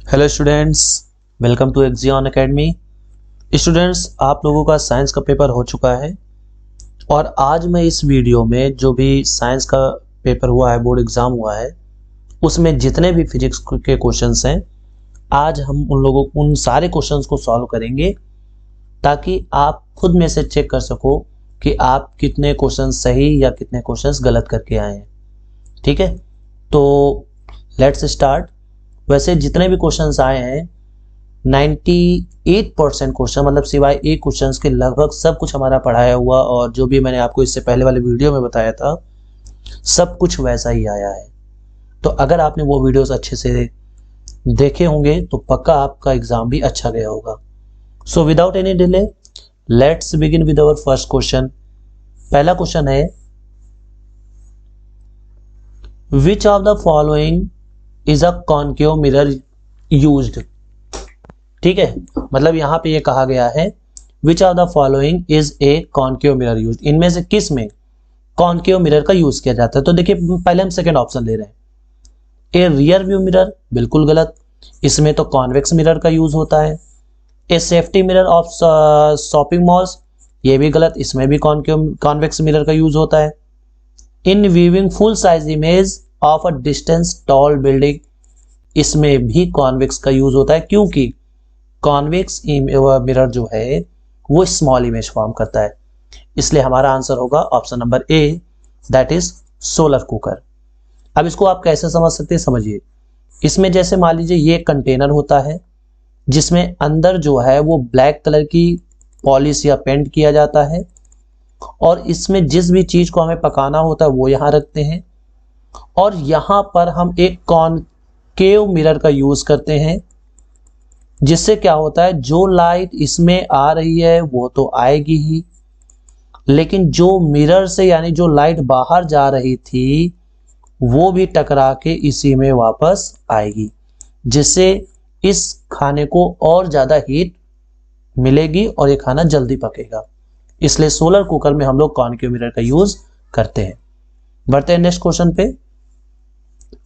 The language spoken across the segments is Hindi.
हेलो स्टूडेंट्स, वेलकम टू एक्जियन एकेडमी। स्टूडेंट्स, आप लोगों का साइंस का पेपर हो चुका है और आज मैं इस वीडियो में जो भी साइंस का पेपर हुआ है, बोर्ड एग्जाम हुआ है, उसमें जितने भी फिजिक्स के क्वेश्चंस हैं, आज हम उन सारे क्वेश्चंस को सॉल्व करेंगे ताकि आप खुद में से चेक कर सको कि आप कितने क्वेश्चन सही या कितने क्वेश्चंस गलत करके आए हैं। ठीक है, तो लेट्स स्टार्ट। वैसे जितने भी क्वेश्चंस आए हैं 98% क्वेश्चन, मतलब सिवाय एक क्वेश्चन के लगभग सब कुछ हमारा पढ़ाया हुआ और जो भी मैंने आपको इससे पहले वाले वीडियो में बताया था सब कुछ वैसा ही आया है। तो अगर आपने वो वीडियोस अच्छे से देखे होंगे तो पक्का आपका एग्जाम भी अच्छा गया होगा। So without any delay let's begin with our first question. पहला क्वेश्चन है, which of the following is a concave mirror used. ठीक है, मतलब यहां पे ये कहा गया है which of the following is a concave mirror used, इनमें से किस में कॉनकेव मिरर का यूज किया जाता है। तो देखिए, पहले हम सेकंड ऑप्शन ले रहे हैं, ए रियर व्यू मिरर, बिल्कुल गलत, इसमें तो कॉन्वेक्स मिरर का यूज होता है। ए safety mirror of shopping malls, ये भी गलत, इसमें भी कॉन्वेक्स मिरर का यूज होता है। In viewing full size image of a distance tall building, इसमें भी कॉन्वेक्स का यूज होता है क्योंकि कॉन्वेक्स मिरर जो है वो स्मॉल इमेज फॉर्म करता है। इसलिए हमारा आंसर होगा option number A, that is solar cooker. अब इसको आप कैसे समझ सकते हैं, समझिए। इसमें जैसे मान लीजिए ये कंटेनर होता है जिसमें अंदर जो है वो ब्लैक कलर की पॉलिश या पेंट किया जाता है और इसमें जिस भी चीज को हमें पकाना होता है वो यहां रखते हैं और यहां पर हम एक कॉनकेव मिरर का यूज करते हैं, जिससे क्या होता है जो लाइट इसमें आ रही है वो तो आएगी ही, लेकिन जो मिरर से यानी जो लाइट बाहर जा रही थी वो भी टकरा के इसी में वापस आएगी, जिससे इस खाने को और ज्यादा हीट मिलेगी और ये खाना जल्दी पकेगा। इसलिए सोलर कुकर में हम लोग कॉनकेव मिरर का यूज करते हैं। बढ़ते हैं नेक्स्ट क्वेश्चन पे।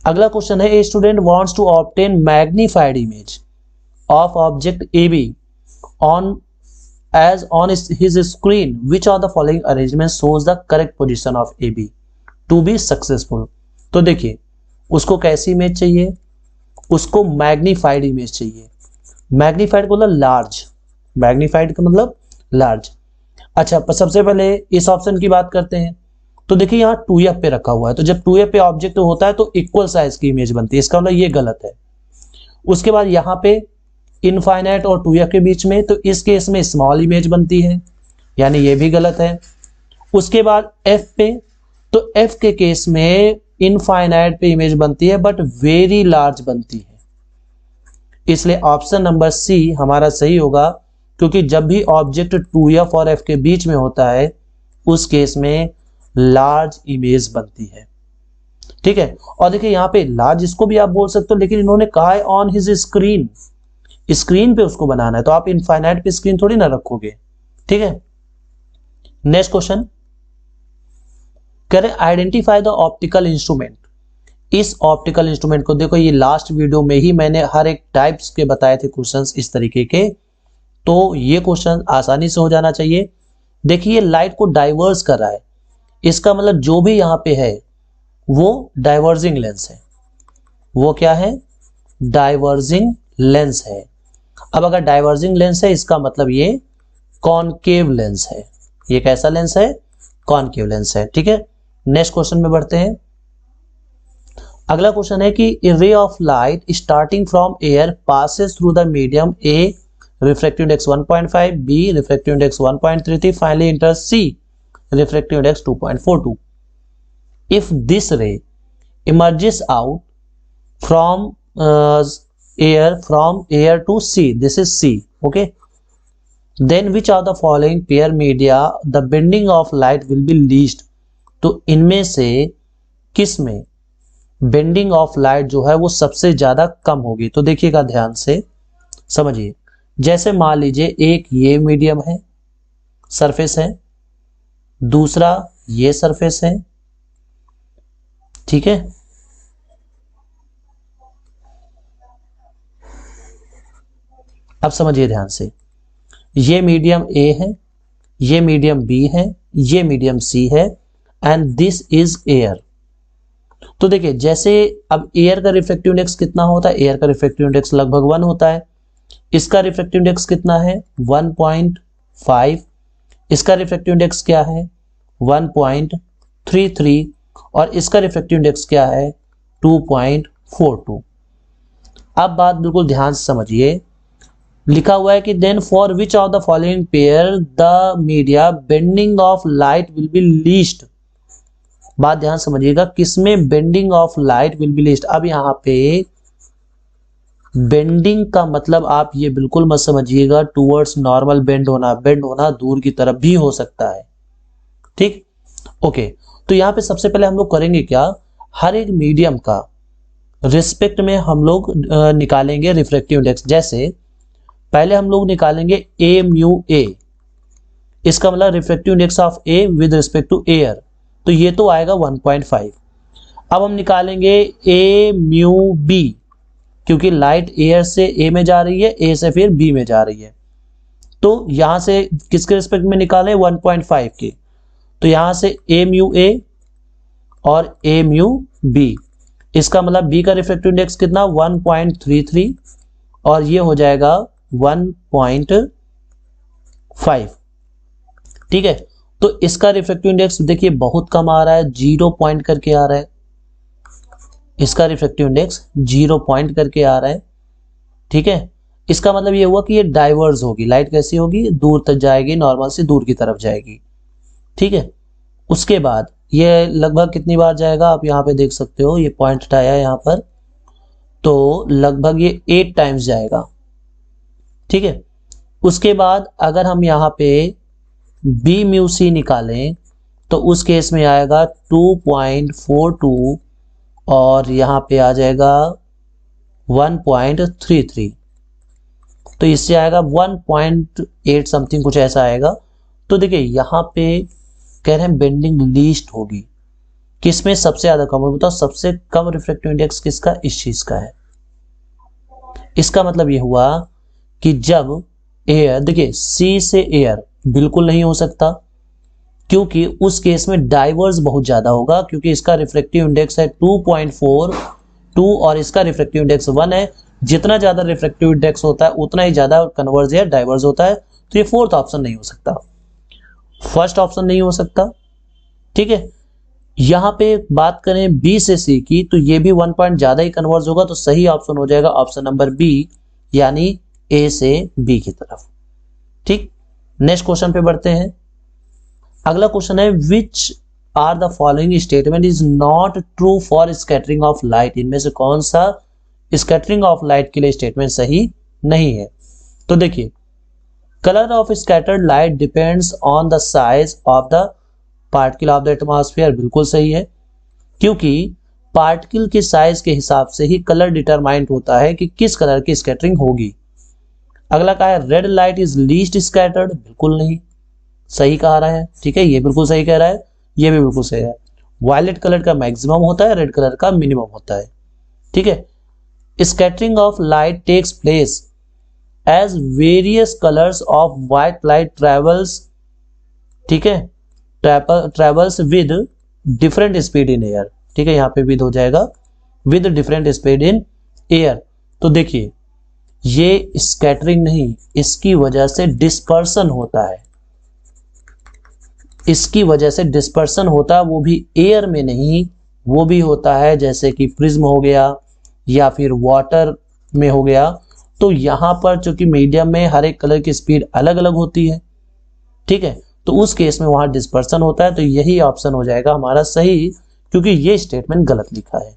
अगला क्वेश्चन है, a student wants to obtain magnified image of object AB on his screen, which of the following arrangement shows the correct position of AB to be successful। तो देखिए, उसको कैसी इमेज चाहिए, उसको मैग्नीफाइड इमेज चाहिए। मैग्नीफाइड का मतलब लार्ज, मैग्नीफाइड का मतलब लार्ज। अच्छा, सबसे पहले इस ऑप्शन की बात करते हैं। तो देखिए यहाँ 2f पे रखा हुआ है, तो जब 2f पे ऑब्जेक्ट होता है तो इक्वल साइज की इमेज बनती है, इसका मतलब ये गलत है। उसके बाद यहाँ पे इनफाइनाइट और 2f के बीच में, तो इस केस में स्मॉल इमेज बनती है, यानी ये भी गलत है। उसके बाद f पे, तो f के केस में इनफाइनाइट पे इमेज बनती है बट वेरी लार्ज बनती है, इसलिए ऑप्शन नंबर सी हमारा सही होगा, क्योंकि जब भी ऑब्जेक्ट 2f और f के बीच में होता है उस केस में लार्ज इमेज बनती है। ठीक है, और देखिए यहाँ पे लार्ज इसको भी आप बोल सकते हो, लेकिन इन्होंने कहा है ऑन हिज स्क्रीन, स्क्रीन पे उसको बनाना है, तो आप इनफाइनाइट पे स्क्रीन थोड़ी ना रखोगे। ठीक है, नेक्स्ट क्वेश्चन, करें आइडेंटिफाई द ऑप्टिकल इंस्ट्रूमेंट। इस ऑप्टिकल इंस्ट्रूमेंट को देखो, ये लास्ट वीडियो में ही मैंने हर एक टाइप्स के बताए थे क्वेश्चंस इस तरीके के, तो ये क्वेश्चन आसानी से हो जाना चाहिए। देखिए लाइट को डाइवर्स कर रहा है, इसका मतलब जो भी यहां पे है वो डाइवर्जिंग लेंस है। वो क्या है? डाइवर्जिंग लेंस है। अब अगर डाइवर्जिंग लेंस है इसका मतलब ये कॉनकेव लेंस है। ये कैसा लेंस है? कॉनकेव लेंस है। ठीक है, नेक्स्ट क्वेश्चन में बढ़ते हैं। अगला क्वेश्चन है कि a ray of light starting from air passes through the medium A, refractive index 1.5, B refractive index 1.33, finally enters C refractive index 2.42। If this ray emerges out from air to C, this is C, okay, then which of the following pair media the bending of light will be least। तो इनमें से किस में बेंडिंग ऑफ लाइट जो है वो सबसे ज्यादा कम होगी। तो देखिएगा ध्यान से समझिए, जैसे मान लीजिए एक ये मीडियम है, सरफेस है, दूसरा ये सरफेस है, ठीक है, अब समझिए ध्यान से, ये मीडियम ए है, ये मीडियम बी है, ये मीडियम सी है एंड दिस इज एयर। तो देखिए जैसे अब एयर का रिफ्रैक्टिव इंडेक्स कितना होता है, एयर का रिफ्रैक्टिव इंडेक्स लगभग 1 होता है। इसका रिफ्रैक्टिव इंडेक्स कितना है 1.5, इसका रिफ्रैक्टिव इंडेक्स क्या है 1.33 और इसका रिफ्रैक्टिव इंडेक्स क्या है 2.42। अब बात बिल्कुल ध्यान से समझिए, लिखा हुआ है कि then for which of the following pair the media bending of light will be least. बात ध्यान समझिएगा, किसमें bending of light will be least. अब यहां पे बेंडिंग का मतलब आप ये बिल्कुल मत समझिएगा टूवर्ड्स नॉर्मल बेंड होना, बेंड होना दूर की तरफ भी हो सकता है, ठीक। ओके, तो यहां पे सबसे पहले हम लोग करेंगे क्या, हर एक मीडियम का रिस्पेक्ट में हम लोग निकालेंगे रिफ्रैक्टिव इंडेक्स। जैसे पहले हम लोग निकालेंगे ए म्यू ए, इसका मतलब refractive index of A with respect to air, तो ये तो आएगा 1.5। अब हम निकालेंगे ए म्यू बी, क्योंकि लाइट एयर से ए में जा रही है, ए से फिर बी में जा रही है, तो यहां से किसके रिस्पेक्ट में निकालें 1.5 के, तो यहां से ए म्यू ए और ए म्यू बी, इसका मतलब बी का रिफ्रैक्टिव इंडेक्स कितना 1.33 और ये हो जाएगा 1.5, ठीक है। तो इसका रिफ्रैक्टिव इंडेक्स देखिए बहुत कम आ रहा है, 0 पॉइंट करके आ रहा है, इसका रिफ्रैक्टिव इंडेक्स 0 पॉइंट करके आ रहा है, ठीक है। इसका मतलब ये हुआ कि ये डाइवर्स होगी, लाइट कैसी होगी, दूर तक जाएगी, नॉर्मल से दूर की तरफ जाएगी, ठीक है। उसके बाद ये लगभग कितनी बार जाएगा, आप यहाँ पे देख सकते हो, ये पॉइंट हटाया यहाँ पर, तो लगभग ये 8 टाइम्स जाएगा, ठीक है। उसके बाद अगर हम यहाँ पे बी म्यू सी निकालें तो उस केस में आएगा 2.42 और यहाँ पे आ जाएगा 1.33, तो इससे आएगा 1.8 समथिंग कुछ ऐसा आएगा। तो देखिए यहाँ पे कह रहे हैं बेंडिंग लीस्ट होगी, किसमें सबसे ज्यादा कम होगी, बताओ सबसे कम रिफ्रैक्टिव इंडेक्स किसका, इस चीज का है। इसका मतलब ये हुआ कि जब एयर, देखिए सी से एयर बिल्कुल नहीं हो सकता, क्योंकि उस केस में डाइवर्स बहुत ज्यादा होगा, क्योंकि इसका रिफ्रैक्टिव इंडेक्स है 2.42 और इसका रिफ्रैक्टिव इंडेक्स 1 है। जितना ज्यादा रिफ्रैक्टिव इंडेक्स होता है उतना ही ज्यादा कन्वर्ज या डाइवर्स होता है, तो ये फोर्थ ऑप्शन नहीं हो सकता, फर्स्ट ऑप्शन नहीं हो सकता, ठीक है। यहां पे बात करें बी से सी की, तो ये भी 1 पॉइंट ज्यादा ही कन्वर्ज होगा, तो सही ऑप्शन हो जाएगा ऑप्शन नंबर बी, यानी ए से बी की तरफ, ठीक। नेक्स्ट क्वेश्चन पे बढ़ते हैं। अगला क्वेश्चन है which are the following statement is not true for scattering of light. इनमें से कौन सा स्कैटरिंग ऑफ लाइट के लिए स्टेटमेंट सही नहीं है। तो देखिए, colour of scattered light depends on the size of the particle of the atmosphere, बिल्कुल सही है, क्योंकि पार्टिकल के साइज के हिसाब से ही कलर डिटरमाइंड होता है कि किस कलर की स्कैटरिंग होगी। अगला कहा है red light is least scattered, बिल्कुल नहीं, सही कह रहा है, ठीक है, ये बिल्कुल सही कह रहा है, ये भी बिल्कुल सही है। वायलेट कलर का मैक्सिमम होता है, रेड कलर का मिनिमम होता है, ठीक है। Scattering of light takes place as various colours of white light travels, ठीक है, travels with different speed in air, ठीक है, यहाँ पे विद हो जाएगा with different speed in air. तो देखिए ये स्कैटरिंग नहीं, इसकी वजह से डिस्पर्सन होता है, इसकी वजह से डिस्पर्सन होता है, वो भी एयर में नहीं, वो भी होता है जैसे कि प्रिज्म हो गया या फिर वाटर में हो गया। तो यहां पर चूंकि मीडियम में हर एक कलर की स्पीड अलग अलग होती है, ठीक है, तो उस केस में वहां डिस्पर्सन होता है, तो यही ऑप्शन हो जाएगा हमारा सही, क्योंकि ये स्टेटमेंट गलत लिखा है,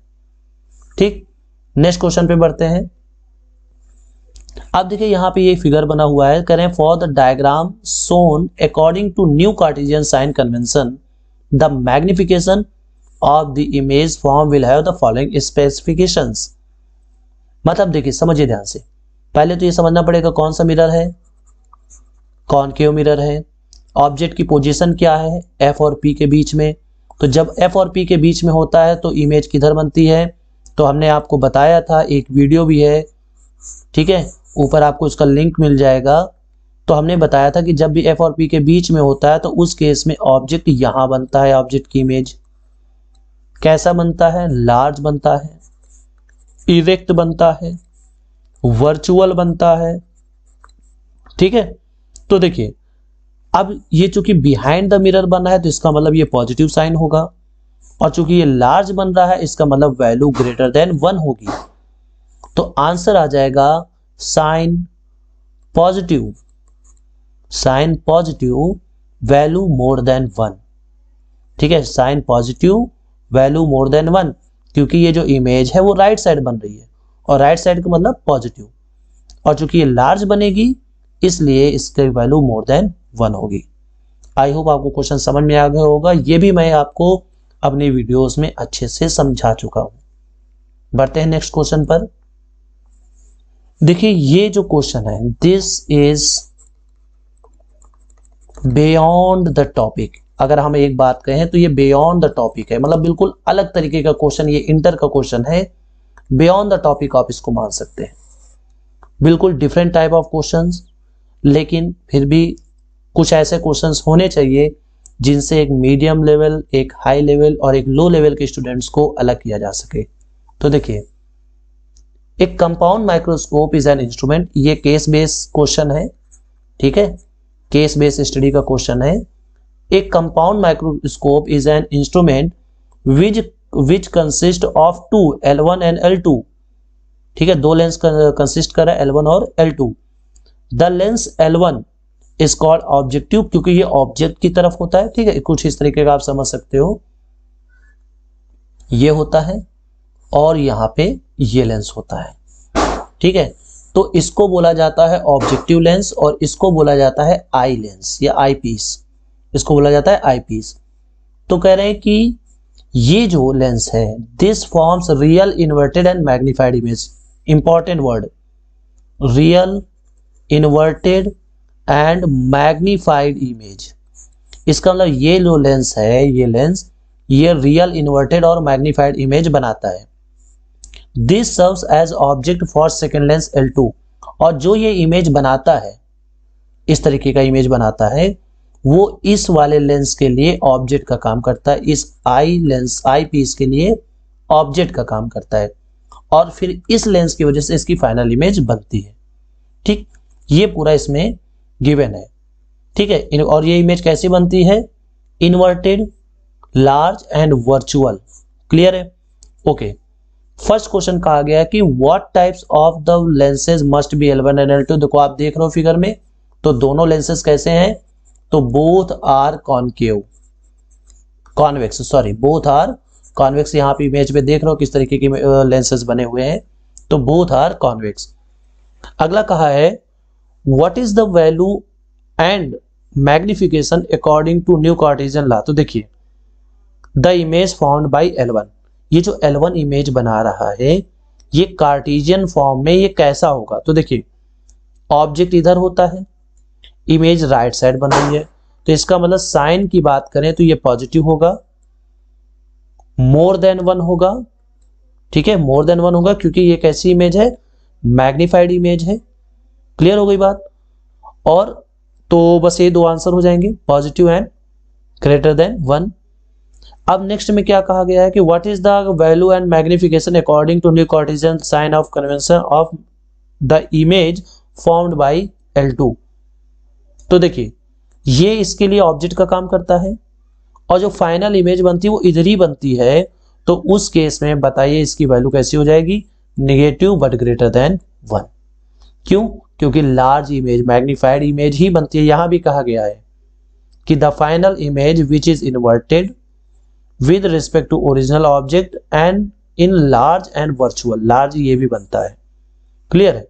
ठीक। नेक्स्ट क्वेश्चन पे बढ़ते हैं। अब देखिए यहाँ पे ये फिगर बना हुआ है, करें for the diagram shown according to new Cartesian sign convention the magnification of the image form will have the following specifications. मतलब देखिए समझिए ध्यान से, पहले तो ये समझना पड़ेगा कौन सा मिरर है, कॉनकेव मिरर है, ऑब्जेक्ट की पोजीशन क्या है एफ और पी के बीच में। तो जब एफ और पी के बीच में होता है तो इमेज किधर बनती है, तो हमने आपको बताया था, एक वीडियो भी है, ठीक है, ऊपर आपको इसका लिंक मिल जाएगा। तो हमने बताया था कि जब भी एफ और पी के बीच में होता है तो उस केस में ऑब्जेक्ट यहां बनता है, ऑब्जेक्ट की इमेज कैसा बनता है, लार्ज बनता है, इरेक्ट बनता है, वर्चुअल बनता है। ठीक है, तो देखिए अब ये चूंकि बिहाइंड द मिरर बना है तो इसका मतलब ये पॉजिटिव साइन होगा, और चूंकि ये लार्ज बन रहा है इसका मतलब वैल्यू ग्रेटर देन 1 होगी। तो आंसर आ जाएगा sign positive, sign positive value more than 1। ठीक है, sign positive value more than 1, क्योंकि ये जो इमेज है वो राइट साइड बन रही है और राइट साइड का मतलब पॉजिटिव, और चूंकि ये लार्ज बनेगी इसलिए इसकी वैल्यू मोर देन 1 होगी। आई होप आपको क्वेश्चन समझ में आ गया होगा, ये भी मैं आपको अपनी वीडियोस में अच्छे से समझा चुका हूं। बढ़ते हैं नेक्स्ट क्वेश्चन पर। देखिए ये जो क्वेश्चन है, this is beyond the topic. अगर हम एक बात कहें तो ये बियॉन्ड द टॉपिक है, मतलब बिल्कुल अलग तरीके का क्वेश्चन, ये इंटर का क्वेश्चन है, बियॉन्ड द टॉपिक आप इसको मान सकते हैं। बिल्कुल डिफरेंट टाइप ऑफ क्वेश्चंस, लेकिन फिर भी कुछ ऐसे क्वेश्चंस होने चाहिए जिनसे एक मीडियम लेवल, एक हाई लेवल और एक लो लेवल के स्टूडेंट्स को अलग किया जा सके। तो देखिए, एक compound microscope is an instrument, ये केस बेस्ड क्वेश्चन है। ठीक है, केस बेस्ड स्टडी का क्वेश्चन है। एक compound microscope is an instrument which consist of 2 L1 and L2। ठीक है, दो लेंस कंसिस्ट कर रहा है L1 और L2। The lens L1 is called objective, क्योंकि ये ऑब्जेक्ट की तरफ होता है। ठीक है, कुछ इस तरीके का आप समझ सकते हो, ये होता है और यहां पे ये लेंस होता है। ठीक है, तो इसको बोला जाता है ऑब्जेक्टिव लेंस और इसको बोला जाता है आई लेंस या आई पीस, इसको बोला जाता है आई पीस। तो कह रहे हैं कि ये जो लेंस है, this forms real inverted and magnified image. Important word, real inverted and magnified image. इसका मतलब ये जो लेंस है, ये लेंस ये रियल इन्वर्टेड और मैग्नीफाइड इमेज बनाता है। This serves as object for second lens L2। और जो ये इमेज बनाता है, इस तरीके का इमेज बनाता है, वो इस वाले लेंस के लिए ऑब्जेक्ट का काम करता है, इस आई लेंस आई पीस के लिए ऑब्जेक्ट का काम करता है, और फिर इस लेंस की वजह से इसकी फाइनल इमेज बनती है। ठीक, ये पूरा इसमें गिवन है। ठीक है, और ये इमेज कैसी बनती है, inverted, large and virtual. Clear है? ओके, फर्स्ट क्वेश्चन कहा गया है कि what types of the lenses must be L1 and L2। देखो आप देख रहे हो फिगर में, तो दोनों लेंसेज कैसे हैं, तो both are concave, convex, sorry both are convex. यहां पे इमेज पे देख रहे हो किस तरीके की लेंसेज बने हुए हैं, तो बोथ आर कॉन्वेक्स। अगला कहा है what is the value and magnification according to new Cartesian law. तो देखिए, the image found by L1, ये जो L1 इमेज बना रहा है ये कार्टेशियन फॉर्म में ये कैसा होगा। तो देखिए, ऑब्जेक्ट इधर होता है, इमेज राइट साइड बन रही है, तो इसका मतलब साइन की बात करें तो ये पॉजिटिव होगा, मोर देन 1 होगा। ठीक है, मोर देन 1 होगा क्योंकि ये कैसी इमेज है, मैग्नीफाइड इमेज है। क्लियर हो गई बात? और तो बस ये दो आंसर हो जाएंगे, पॉजिटिव एंड ग्रेटर देन 1। अब नेक्स्ट में क्या कहा गया है कि what is the value and magnification according to new Cartesian sign of convention of the image formed by L2। तो देखिए, ये इसके लिए ऑब्जेक्ट का काम करता है और जो फाइनल इमेज बनती है वो इधर ही बनती है, तो उस केस में बताइए इसकी वैल्यू कैसी हो जाएगी, नेगेटिव बट ग्रेटर देन 1। क्यों? क्योंकि लार्ज इमेज, मैग्नीफाइड इमेज ही बनती है। यहां भी कहा गया है कि the final image which is inverted with respect to original object and in large and virtual, large ये भी बनता है। क्लियर है?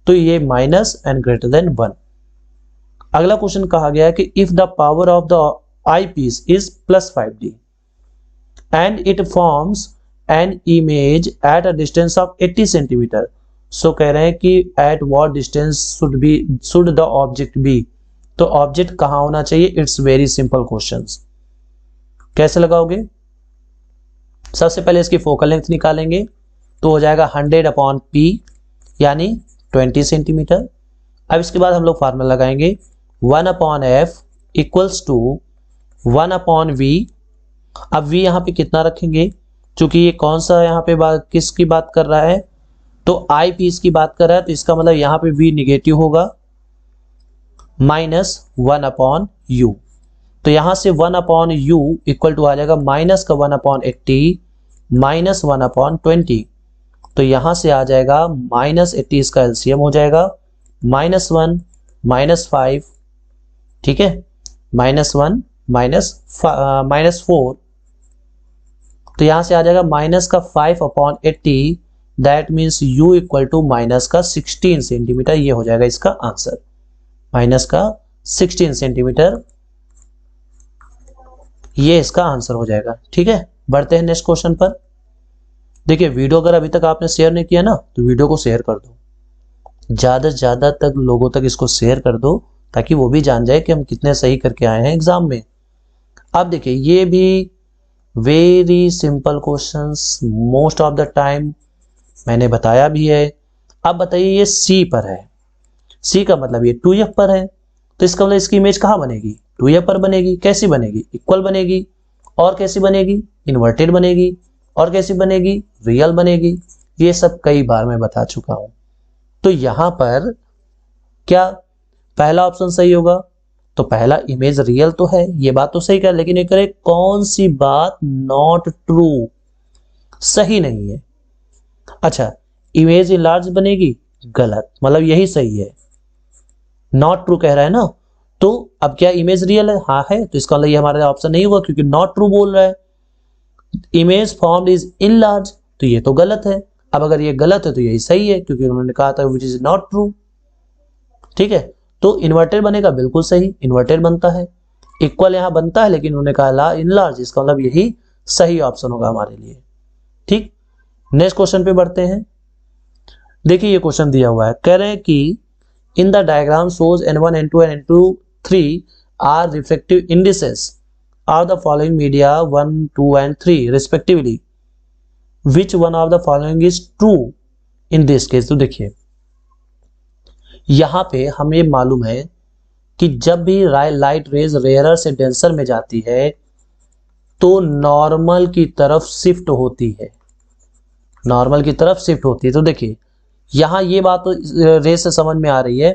तो ये माइनस एंड ग्रेटर देन 1। अगला क्वेश्चन कहा गया है कि if the power of the eyepiece is +5D and it forms an image at a distance of 80 centimetre, so कह रहे हैं कि at what distance should the object be. तो ऑब्जेक्ट कहां होना चाहिए? It's very simple question. कैसे लगाओगे? सबसे पहले इसकी फोकल लेंथ निकालेंगे, तो हो जाएगा 100/P यानी 20 सेंटीमीटर। अब इसके बाद हम लोग फार्मूला लगाएंगे 1/f इक्वल्स टू 1/v। अब v यहाँ पे कितना रखेंगे, क्योंकि ये कौन सा यहाँ पे किसकी बात कर रहा है, तो आई पीस की बात कर रहा है, तो इसका मतलब यहाँ पे v निगेटिव होगा, -1/u। तो यहां से 1/u इक्वल टू आ जाएगा माइनस का 1/80 -1/20। तो यहां से आ जाएगा -80, इसका एलसीएम हो जाएगा -1 -5, ठीक है, -1 -4। तो यहां से आ जाएगा माइनस का 5/80, that means u equal to minus का 16 सेंटीमीटर। ये हो जाएगा इसका आंसर, माइनस का 16 सेंटीमीटर, ये इसका आंसर हो जाएगा। ठीक है, बढ़ते हैं नेक्स्ट क्वेश्चन पर। देखिए वीडियो अगर अभी तक आपने शेयर नहीं किया ना, तो वीडियो को शेयर कर दो, ज्यादा से ज्यादा तक लोगों तक इसको शेयर कर दो, ताकि वो भी जान जाए कि हम कितने सही करके आए हैं एग्जाम में। अब देखिए ये भी very simple questions, most of the time मैंने बताया भी है। अब बताइए ये सी पर है, सी का मतलब ये 2f पर है, तो इसका मतलब इसकी इमेज कहाँ बनेगी, 2f पर बनेगी। कैसी बनेगी, इक्वल बनेगी, और कैसी बनेगी, इन्वर्टेड बनेगी, और कैसी बनेगी, रियल बनेगी। ये सब कई बार मैं बता चुका हूं। तो यहां पर क्या पहला ऑप्शन सही होगा, तो पहला इमेज रियल तो है, ये बात तो सही कर, लेकिन ये करे कौन सी बात नॉट ट्रू, सही नहीं है। अच्छा, इमेज इनलार्ज बनेगी, गलत, मतलब यही सही है, नॉट ट्रू कह रहा है ना। तो अब क्या इमेज रियल है, हाँ है, तो इसका मतलब ये हमारा ऑप्शन नहीं होगा, क्योंकि नॉट ट्रू बोल रहा है। इमेज फॉर्म्ड इज इनलार्ज, तो ये तो गलत है। अब अगर ये गलत है तो यही सही है, क्योंकि उन्होंने कहा था विच इज नॉट ट्रू। ठीक है, तो इन्वर्टेड बनेगा, बिल्कुल सही, इन्वर्टेड बनता है। इक्वल यहां बनता है, लेकिन उन्होंने कहा इनलार्ज, इसका मतलब यही सही ऑप्शन होगा हमारे लिए। ठीक, नेक्स्ट क्वेश्चन पे बढ़ते हैं। देखिए ये क्वेश्चन दिया हुआ है, कह रहे हैं कि in the diagram shows n1 n2 and n2 3 are refractive indices of the following media 1 2 and 3 respectively, which one of the following is true in this case। तो देखिए यहां पे हमें मालूम है कि जब भी लाइट रेज रेयरर से डेंसर में जाती है तो नॉर्मल की तरफ शिफ्ट होती है, नॉर्मल की तरफ शिफ्ट होती है। तो देखिए यहां ये बात तो रे से समझ में आ रही है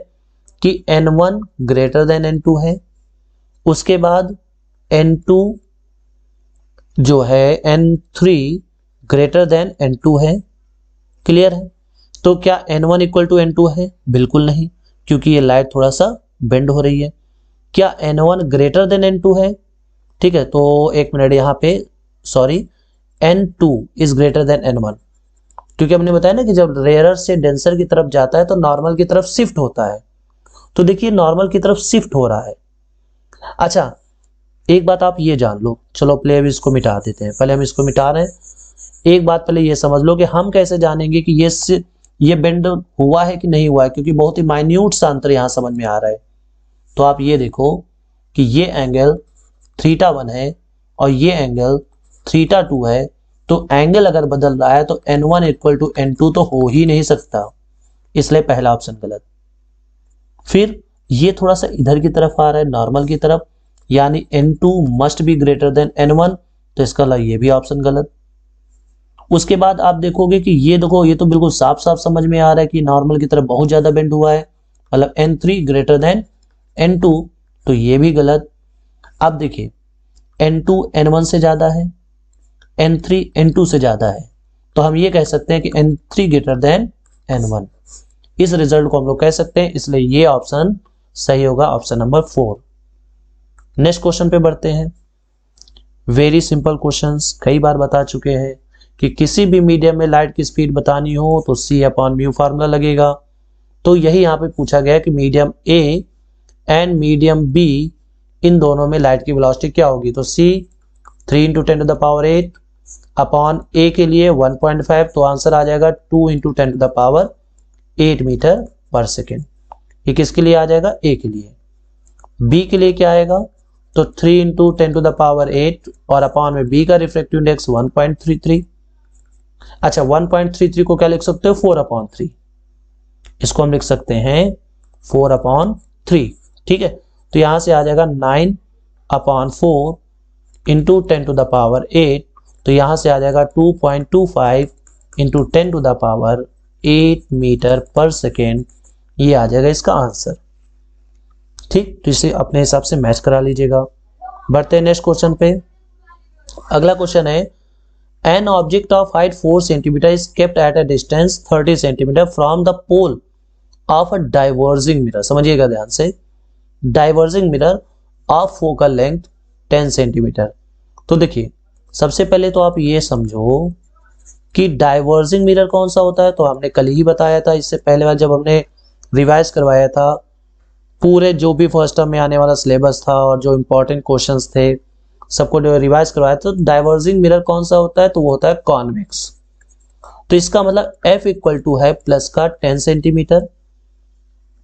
कि n1 ग्रेटर देन n2 है, उसके बाद n2 जो है n3 ग्रेटर देन n2 है। क्लियर है, तो क्या n1 इक्वल टू n2 है, बिल्कुल नहीं, क्योंकि ये लाइट थोड़ा सा बेंड हो रही है। क्या n1 ग्रेटर देन n2 है, ठीक है, तो एक मिनट यहाँ पे sorry, n2 is greater than n1, क्योंकि हमने बताया ना कि जब रेयरर से डेंसर की तरफ जाता है तो नॉर्मल की तरफ शिफ्ट होता है। तो देखिए नॉर्मल की तरफ शिफ्ट हो रहा है। अच्छा एक बात आप ये जान लो, चलो पहले अब इसको मिटा देते हैं, पहले हम इसको मिटा रहे हैं। एक बात पहले ये समझ लो कि हम कैसे जानेंगे कि ये बेंड हुआ है कि नहीं हुआ है, क्योंकि बहुत ही माइन्यूट सा अंतर यहां समझ में आ रहा है। तो आप ये देखो कि ये एंगल θ1 है और ये एंगल θ2 है, तो एंगल अगर बदल रहा है तो n1 इक्वल टू n2 तो हो ही नहीं सकता, इसलिए पहला ऑप्शन गलत। फिर ये थोड़ा सा इधर की तरफ आ रहा है, नॉर्मल की तरफ, यानी n2 must be greater than n1, तो इसका ये भी ऑप्शन गलत। उसके बाद आप देखोगे कि ये देखो, ये तो बिल्कुल साफ साफ समझ में आ रहा है कि नॉर्मल की तरफ बहुत ज्यादा बेंड हुआ है, मतलब n3 ग्रेटर देन n2, तो ये भी गलत। अब देखिए n2 n1 से ज्यादा है, n3 n2 से ज्यादा है, तो हम ये कह सकते हैं कि n3 ग्रेटर देन n1। इस रिजल्ट को हम लोग कह सकते हैं, इसलिए ये ऑप्शन सही होगा, ऑप्शन नंबर 4। नेक्स्ट क्वेश्चन पे बढ़ते हैं। वेरी सिंपल क्वेश्चंस, कई बार बता चुके हैं कि किसी भी मीडियम में लाइट की स्पीड बतानी हो तो c/μ फार्मूला लगेगा। तो यही यहाँ पे पूछा गया कि medium A and medium B, इन दोनों में लाइट की वेलोसिटी क्या होगी। तो c 3 × 10⁸ अपॉन A के लिए 1.5, तो आंसर आ जाएगा 2 × 10⁸ मीटर पर सेकेंड। ये किसके लिए आ जाएगा, A के लिए। B के लिए क्या आएगा, तो 3 × 10⁸ और अपॉन में B का रिफ्रैक्टिव इंडेक्स 1.33। अच्छा 1.33 को क्या लिख सकते हो, 4/3। इसको हम लिख सकते हैं 4/3, ठीक है। तो यहां से आ जाएगा 9/4 इंटू 10⁸, तो यहां से आ जाएगा 2.25 इंटू 10⁸ मीटर पर सेकेंड, ये आ जाएगा इसका आंसर, ठीक। तो इसे अपने हिसाब से मैच करा लीजिएगा। बढ़ते हैं नेक्स्ट क्वेश्चन पे। अगला क्वेश्चन है an object of height 4 centimetre is kept at a distance 30 centimetre from the pole of a diverging mirror. समझिएगा ध्यान से, diverging mirror of focal length 10 centimetre. तो देखिए सबसे पहले तो आप ये समझो कि डाइवर्जिंग मिरर कौन सा होता है, तो हमने कल ही बताया था, इससे पहले बार जब हमने रिवाइज करवाया था पूरे जो भी फर्स्ट टर्म में आने वाला सिलेबस था और जो इंपॉर्टेंट क्वेश्चंस थे सबको रिवाइज करवाया। तो डाइवर्जिंग मिरर कौन सा होता है, तो वो होता है कॉन्वेक्स। तो इसका मतलब F इक्वल टू है प्लस का 10 सेंटीमीटर,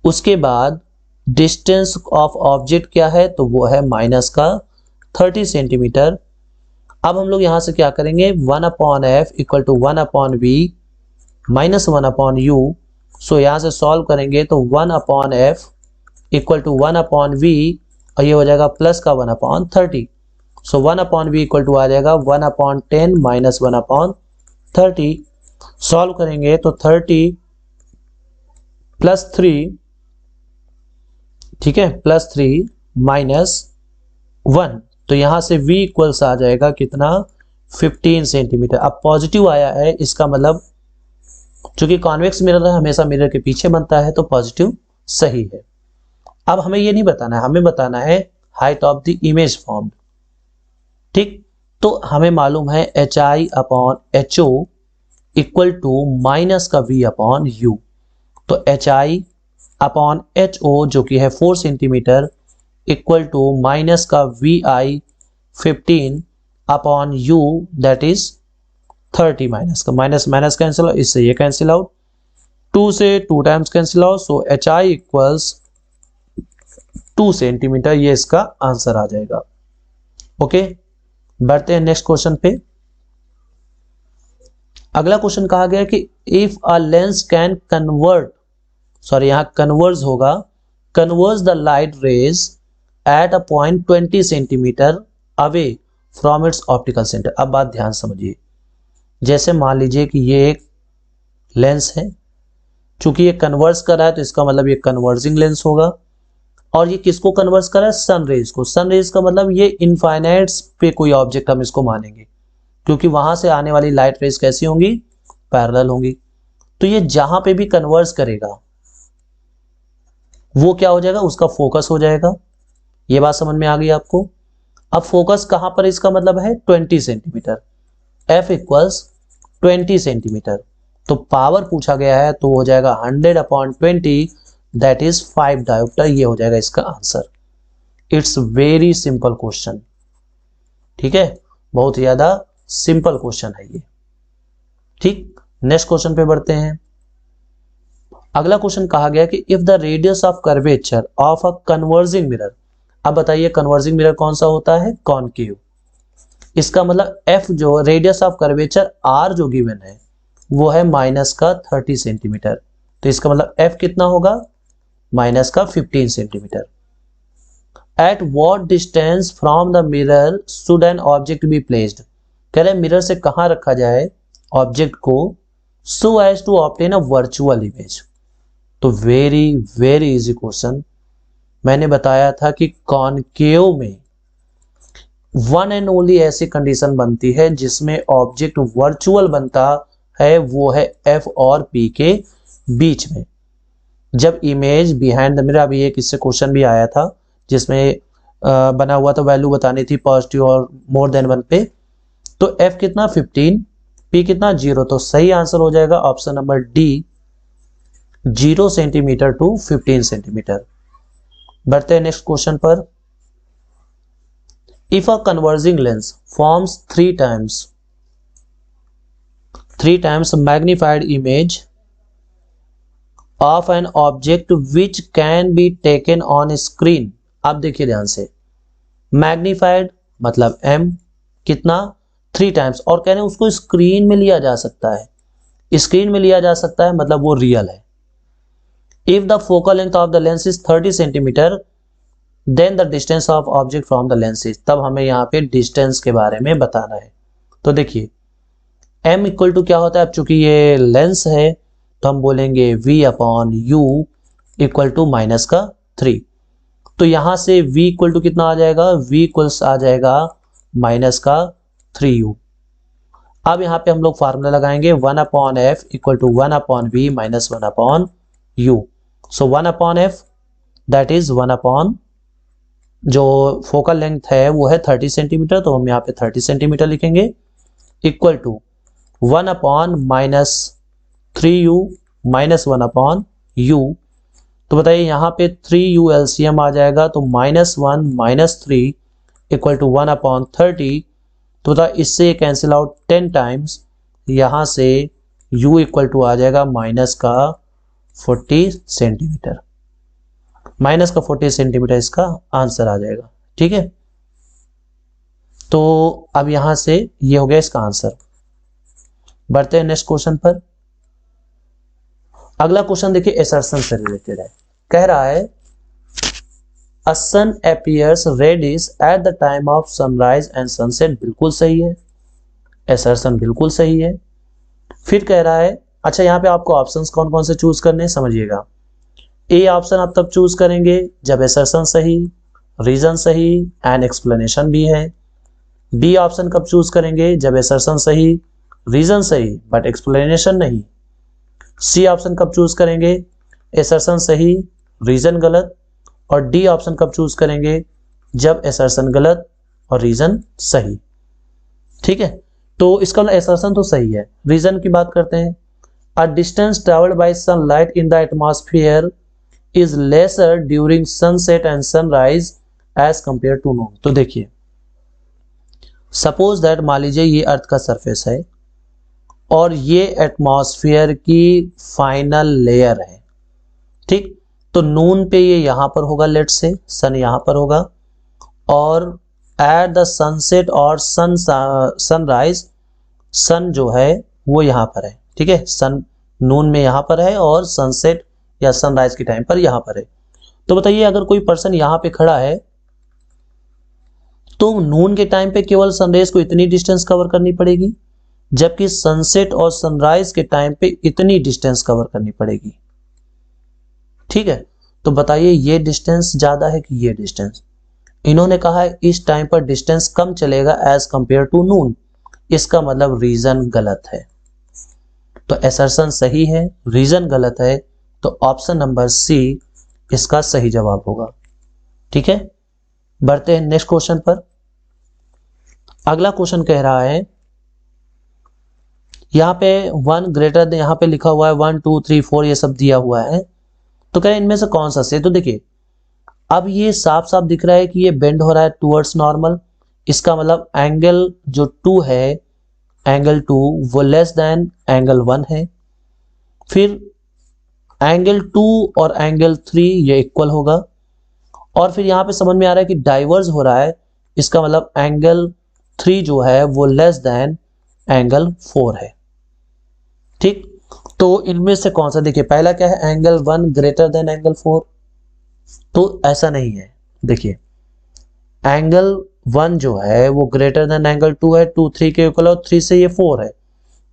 उसके बाद डिस्टेंस ऑफ ऑब्जेक्ट क्या है, तो वो है माइनस का 30 सेंटीमीटर। अब हम लोग यहां से क्या करेंगे, 1/f equal to 1/v minus 1/u। सो यहां से सॉल्व करेंगे तो 1/f इक्वल टू 1/v और ये हो जाएगा प्लस का 1/30। सो 1/v इक्वल टू आ जाएगा 1/10 माइनस 1/30। सॉल्व करेंगे तो 30 प्लस 3, ठीक है, प्लस 3 माइनस 1, तो यहां से v इक्वल्स आ जाएगा कितना, 15 सेंटीमीटर। अब पॉजिटिव आया है, इसका मतलब चूंकि कॉन्वेक्स मिरर हमेशा मिरर के पीछे बनता है तो पॉजिटिव सही है। अब हमें ये नहीं बताना है, हमें बताना है height of the image formed, ठीक। तो हमें मालूम है HI/HO इक्वल टू माइनस का V/U। तो HI/HO जो कि है 4 सेंटीमीटर इक्वल टू माइनस का VI 15/U that is 30, minus का माइनस माइनस कैंसिल, इससे ये कैंसिल आउट, 2 से 2 टाइम्स कैंसिल आउट। सो HI इक्वल्स 2 सेंटीमीटर, ये इसका आंसर आ जाएगा। ओके, बढ़ते हैं नेक्स्ट क्वेश्चन पे। अगला क्वेश्चन कहा गया कि if a lens can convert, sorry यहां कन्वर्ज होगा, converge the light rays at a point 20 centimetre away from its optical centre. अब बात ध्यान समझिए, जैसे मान लीजिए कि ये एक लेंस है, चूंकि ये कन्वर्स कर रहा है तो इसका मतलब ये कन्वर्जिंग लेंस होगा, और ये किसको कन्वर्स कर रहा है, सन रेज को। सन रेज का मतलब ये इनफाइनाइट पे कोई ऑब्जेक्ट हम इसको मानेंगे, क्योंकि वहां से आने वाली लाइट रेज कैसी होंगी, पैरेलल होंगी। तो ये जहां पे भी कन्वर्स करेगा वो क्या हो जाएगा, उसका फोकस हो जाएगा। ये बात समझ में आ गई आपको। अब फोकस कहां पर, इसका मतलब है 20 सेंटीमीटर, F इक्वल्स 20 सेंटीमीटर। तो पावर पूछा गया है तो हो जाएगा 100/20 दैट इज 5 डायोप्टर, ये हो जाएगा इसका answer. It's very simple question, ठीक है, बहुत ज्यादा सिंपल क्वेश्चन है ये, ठीक। नेक्स्ट क्वेश्चन पे बढ़ते हैं। अगला क्वेश्चन कहा गया कि if the radius of curvature of a converging mirror, अब बताइए कन्वर्जिंग मिरर कौन सा होता है, कॉनकेव। इसका मतलब F जो रेडियस ऑफ कर्वेचर R जो गिवन है वो है माइनस का 30 सेंटीमीटर, तो इसका मतलब F कितना होगा, माइनस का 15 centimetre. At what distance from the mirror should an object be placed, कह रहे मिरर से कहां रखा जाए ऑब्जेक्ट को, so as to obtain a virtual image. तो वेरी वेरी इजी क्वेश्चन। मैंने बताया था कि कॉनकेव में वन एंड ओनली ऐसी कंडीशन बनती है जिसमें ऑब्जेक्ट वर्चुअल बनता है, वो है F और P के बीच में। जब इमेज बिहाइंड द मिरर, अभी एक इससे क्वेश्चन भी आया था जिसमें बना हुआ था वैल्यू बतानी थी पॉजिटिव और मोर देन 1 पे, तो F कितना 15, P कितना 0, तो सही आंसर हो जाएगा option number D 0 centimetre to 15 centimetre. बढ़ते हैं नेक्स्ट क्वेश्चन पर। If a converging lens forms 3 times magnified image of an object which can be taken on screen, आप देखिए ध्यान से, मैग्नीफाइड मतलब M कितना 3 times, और कह रहे हैं उसको स्क्रीन में लिया जा सकता है, स्क्रीन में लिया जा सकता है मतलब वो रियल है। If the focal length of the lens is 30 centimetre then the distance of object from the lens is, तब हमें यहाँ पे डिस्टेंस के बारे में बताना है। तो देखिए m इक्वल टू क्या होता है, अब चूंकि ये लेंस है तो हम बोलेंगे v upon u equal to -3। तो यहां से v इक्वल टू कितना आ जाएगा, v इक्वल्स आ जाएगा -3u। अब यहाँ पे हम लोग फार्मूला लगाएंगे 1 upon f equal to 1 upon v minus 1 upon u. So 1 upon f that is 1 upon, जो फोकल लेंथ है वो है 30 सेंटीमीटर, तो हम यहाँ पे 30 सेंटीमीटर लिखेंगे, equal to 1 upon -3u minus 1 upon u। तो बताइए यहाँ पे 3u एलसीएम आ जाएगा, तो -1 - 3 इक्वल टू 1 अपॉन 30। तो बता इससे कैंसिल आउट 10 टाइम्स, यहाँ से u इक्वल टू आ जाएगा -40 सेंटीमीटर, -40 सेंटीमीटर इसका आंसर आ जाएगा। ठीक है, तो अब यहां से ये हो गया इसका आंसर। बढ़ते हैं नेक्स्ट क्वेश्चन पर। अगला क्वेश्चन देखिए एसर्शन से रिलेटेड है। कह रहा है a sun appears reddish at the time of sunrise and sunset, बिल्कुल सही है, एसर्शन बिल्कुल सही है। फिर कह रहा है, अच्छा यहाँ पे आपको ऑप्शंस कौन कौन से चूज करने समझिएगा। ए ऑप्शन आप तब चूज करेंगे जब एसर्शन सही, रीजन सही एंड एक्सप्लेनेशन भी है। बी ऑप्शन कब चूज करेंगे, जब एसर्शन सही, रीजन सही बट एक्सप्लेनेशन नहीं। सी ऑप्शन कब चूज करेंगे, एसर्शन सही, रीजन गलत। और डी ऑप्शन कब चूज करेंगे, जब एसर्शन गलत और रीजन सही। ठीक है, तो इसका एसर्शन तो सही है। रीजन की बात करते हैं, a distance travelled by sunlight in the atmosphere is lesser during sunset and sunrise as compared to noon. तो देखिए सपोज दैट, मान लीजिए ये अर्थ का सरफेस है और ये एटमॉस्फेयर की फाइनल लेयर है। ठीक, तो नून पे ये यहां पर होगा, लेट से सन यहां पर होगा, और एट द सनसेट और सनराइज सन जो है वो यहां पर है। ठीक है, सन नून में यहां पर है और सनसेट या सनराइज के टाइम पर यहां पर है। तो बताइए अगर कोई पर्सन यहां पे खड़ा है तो नून के टाइम पे केवल सनरेज को इतनी डिस्टेंस कवर करनी पड़ेगी, जबकि सनसेट और सनराइज के टाइम पे इतनी डिस्टेंस कवर करनी पड़ेगी। ठीक है, तो बताइए ये डिस्टेंस ज्यादा है कि ये डिस्टेंस। इन्होंने कहा है इस टाइम पर डिस्टेंस कम चलेगा एज कंपेयर टू नून, इसका मतलब रीजन गलत है। तो एसर्शन सही है, रीजन गलत है, तो ऑप्शन नंबर सी इसका सही जवाब होगा। ठीक है, बढ़ते हैं नेक्स्ट क्वेश्चन पर। अगला क्वेश्चन कह रहा है, यहां पे 1 ग्रेटर देन, यहां पे लिखा हुआ है 1 2 3 4 ये सब दिया हुआ है, तो कह इनमें से कौन सा सही। तो देखिए अब ये साफ साफ दिख रहा है कि ये बेंड हो रहा है टूवर्ड्स नॉर्मल, इसका मतलब एंगल जो 2 है, एंगल 2 वो लेस देन एंगल 1 है। फिर एंगल 2 और एंगल 3 ये इक्वल होगा, और फिर यहां पे समझ में आ रहा है कि डाइवर्ज हो रहा है, इसका मतलब एंगल 3 जो है वो लेस देन एंगल 4 है। ठीक, तो इनमें से कौन सा, देखिए पहला क्या है, एंगल 1 ग्रेटर देन एंगल 4, तो ऐसा नहीं है। देखिए एंगल 1 जो है वो ग्रेटर देन एंगल 2 है, 2 3 के इक्वल और 3 से ये 4 है,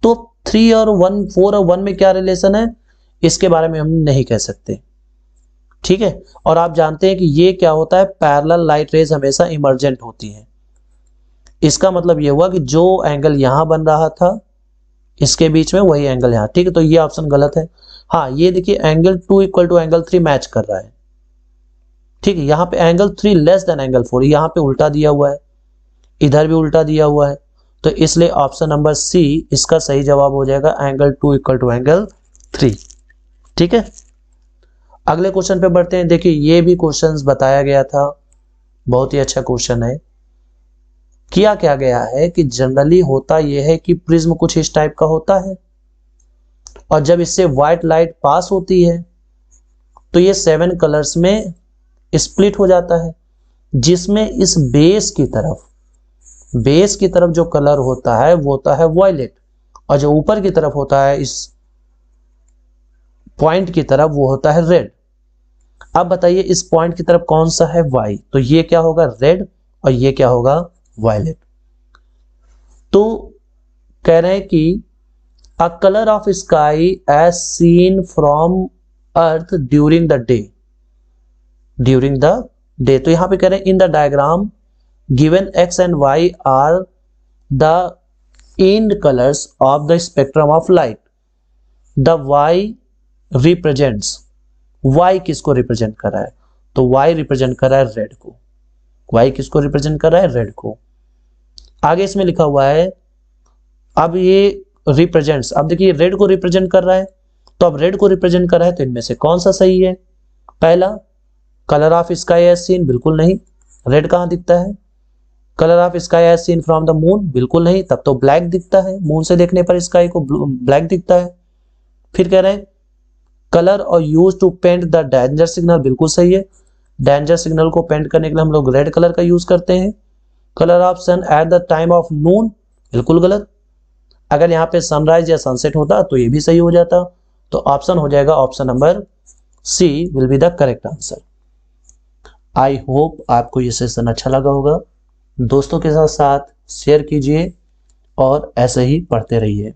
तो 3 और 1, 4 और 1 में क्या रिलेशन है इसके बारे में हम नहीं कह सकते। ठीक है, और आप जानते हैं कि ये क्या होता है, पैरेलल लाइट रेज हमेशा इमर्जेंट होती हैं। इसका मतलब ये हुआ कि जो एंगल यहां बन रहा था इसके बीच में वही एंगल यहां। ठीक है, तो ये ऑप्शन गलत है। हाँ ये देखिए angle 2 equal to angle 3 match कर रहा है। ठीक है, यहां पे एंगल 3 लेस देन एंगल 4, यहां पे उल्टा दिया हुआ है, इधर भी उल्टा दिया हुआ है, तो इसलिए ऑप्शन नंबर सी इसका सही जवाब हो जाएगा, एंगल 2 इक्वल टू एंगल 3। ठीक है, अगले क्वेश्चन पे बढ़ते हैं। देखिए ये भी क्वेश्चंस बताया गया था, बहुत ही अच्छा क्वेश्चन है। किया क्या गया है कि जनरली होता यह है कि प्रिज्म कुछ इस टाइप का होता है, और जब इससे व्हाइट लाइट पास होती है तो ये 7 कलर्स में स्प्लिट हो जाता है, जिसमें इस बेस की तरफ जो कलर होता है वो होता है वॉयलेट, और जो ऊपर की तरफ होता है इस पॉइंट की तरफ वो होता है रेड। अब बताइए इस पॉइंट की तरफ कौन सा है वाई, तो ये क्या होगा रेड और ये क्या होगा वायलेट। तो कह रहे हैं कि a colour of sky as seen from earth during the day, during the day. तो यहां पे कह रहे हैं in the diagram given X and Y are the end colors of the spectrum of light. The y represents, y किसको रिप्रेजेंट कर रहा है, तो y रिप्रेजेंट कर रहा है रेड को। y किसको रिप्रेजेंट कर रहा है रेड को। आगे इसमें लिखा हुआ है अब ये रिप्रेजेंट्स, अब देखिए रेड को रिप्रेजेंट कर रहा है, तो अब रेड को रिप्रेजेंट कर रहा है तो इनमें से कौन सा सही है। पहला colour of sky as seen, बिल्कुल नहीं, रेड कहां दिखता है। Colour of sky as seen from the moon, बिल्कुल नहीं, तब तो ब्लैक दिखता है, मून से देखने पर स्काई को ब्लैक दिखता है। फिर कह रहे हैं कलर और use to paint the danger signal, बिल्कुल सही है, डेंजर सिग्नल को पेंट करने के लिए हम लोग रेड कलर का यूज करते हैं। Colour of sun at the time of noon, बिल्कुल गलत, अगर यहाँ पे सनराइज या सनसेट होता तो ये भी सही हो जाता। तो ऑप्शन हो जाएगा option number C will be the correct answer. I hope आपको ये सेशन अच्छा लगा होगा, दोस्तों के साथ शेयर कीजिए और ऐसे ही पढ़ते रहिए।